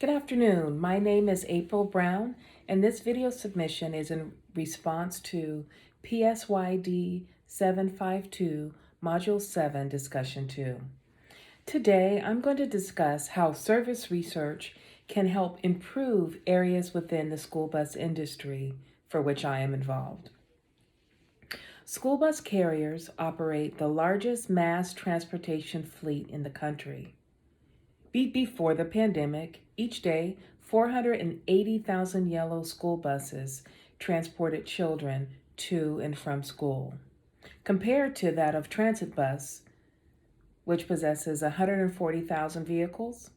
Good afternoon. My name is April Brown, and this video submission is in response to PSYD752 Module 7 Discussion 2. Today, I'm going to discuss how service research can help improve areas within the school bus industry for which I am involved. School bus carriers operate the largest mass transportation fleet in the country. Before the pandemic, each day, 480,000 yellow school buses transported children to and from school, compared to that of Transit Bus, which possesses 140,000 vehicles,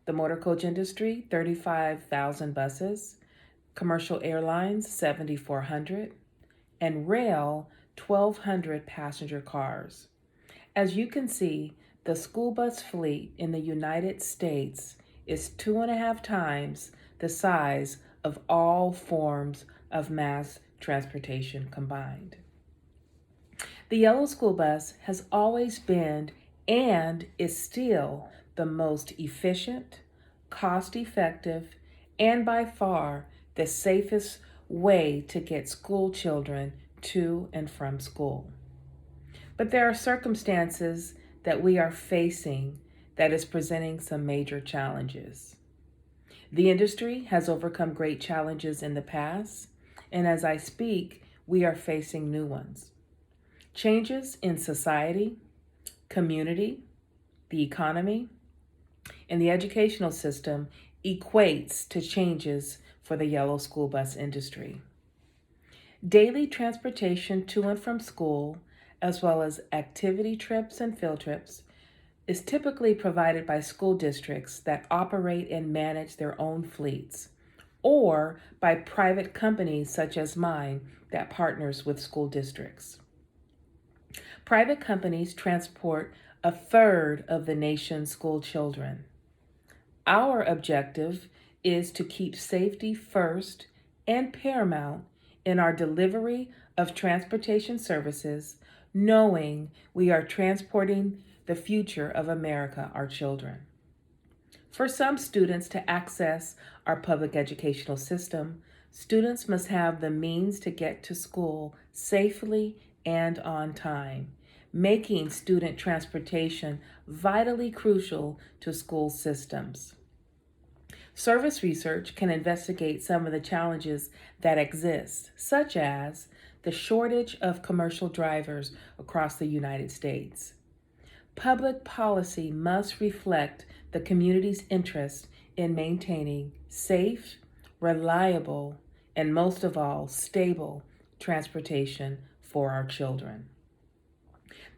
the motor coach industry, 35,000 buses, commercial airlines, 7,400, and rail, 1,200 passenger cars. As you can see, the school bus fleet in the United States is 2.5 times the size of all forms of mass transportation combined. The yellow school bus has always been and is still the most efficient, cost-effective, and by far the safest way to get school children to and from school. But there are circumstances that we are facing that is presenting some major challenges. The industry has overcome great challenges in the past, and as I speak, we are facing new ones. Changes in society, community, the economy, and the educational system equates to changes for the yellow school bus industry. Daily transportation to and from school, as well as activity trips and field trips, is typically provided by school districts that operate and manage their own fleets, or by private companies such as mine that partners with school districts. Private companies transport 1/3 of the nation's school children. Our objective is to keep safety first and paramount in our delivery of transportation services, knowing we are transporting the future of America, our children. For some students to access our public educational system, students must have the means to get to school safely and on time, making student transportation vitally crucial to school systems. Service research can investigate some of the challenges that exist, such as the shortage of commercial drivers across the United States. Public policy must reflect the community's interest in maintaining safe, reliable, and most of all, stable transportation for our children.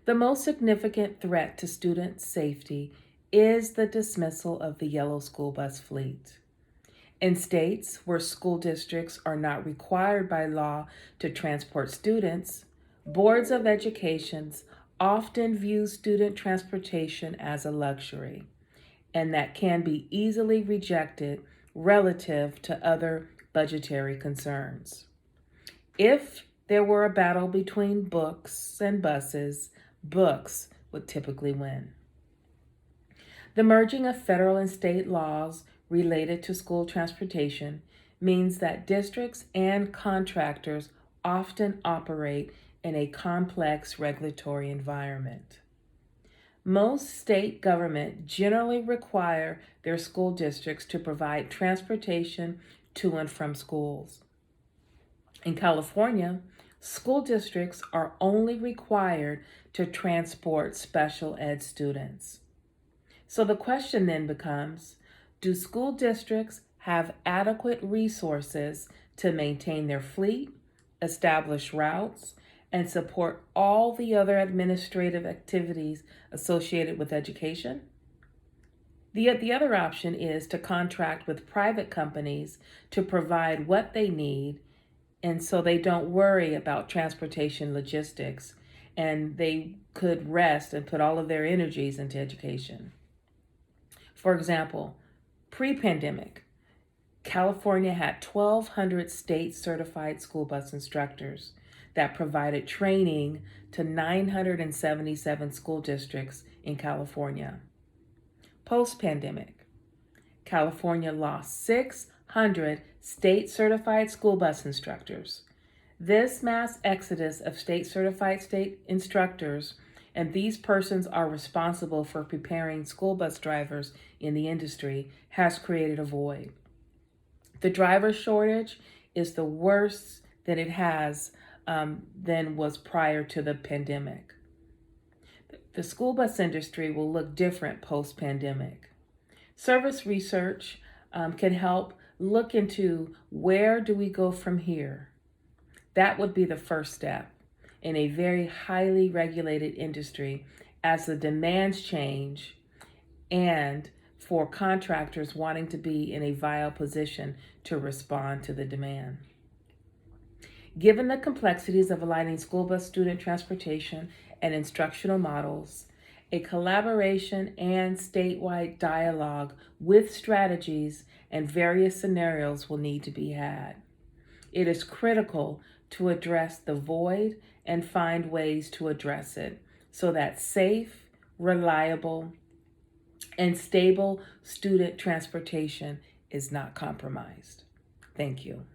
The most significant threat to student safety is the dismissal of the yellow school bus fleet. In states where school districts are not required by law to transport students, boards of education often view student transportation as a luxury, and that can be easily rejected relative to other budgetary concerns. If there were a battle between books and buses, books would typically win. The merging of federal and state laws related to school transportation means that districts and contractors often operate in a complex regulatory environment. Most state governments generally require their school districts to provide transportation to and from schools. In California, school districts are only required to transport special ed students. So the question then becomes, do school districts have adequate resources to maintain their fleet, establish routes, and support all the other administrative activities associated with education? The other option is to contract with private companies to provide what they need, and so they don't worry about transportation logistics, and they could rest and put all of their energies into education. For example, pre-pandemic, California had 1,200 state-certified school bus instructors that provided training to 977 school districts in California. Post-pandemic, California lost 600 state-certified school bus instructors. This mass exodus of state-certified state instructors, and these persons are responsible for preparing school bus drivers in the industry, has created a void. The driver shortage is the worst that it has than was prior to the pandemic. The school bus industry will look different post-pandemic. Service research can help look into where do we go from here. That would be the first step in a very highly regulated industry as the demands change and for contractors wanting to be in a viable position to respond to the demand. Given the complexities of aligning school bus student transportation and instructional models, a collaboration and statewide dialogue with strategies and various scenarios will need to be had. It is critical to address the void and find ways to address it so that safe, reliable, and stable student transportation is not compromised. Thank you.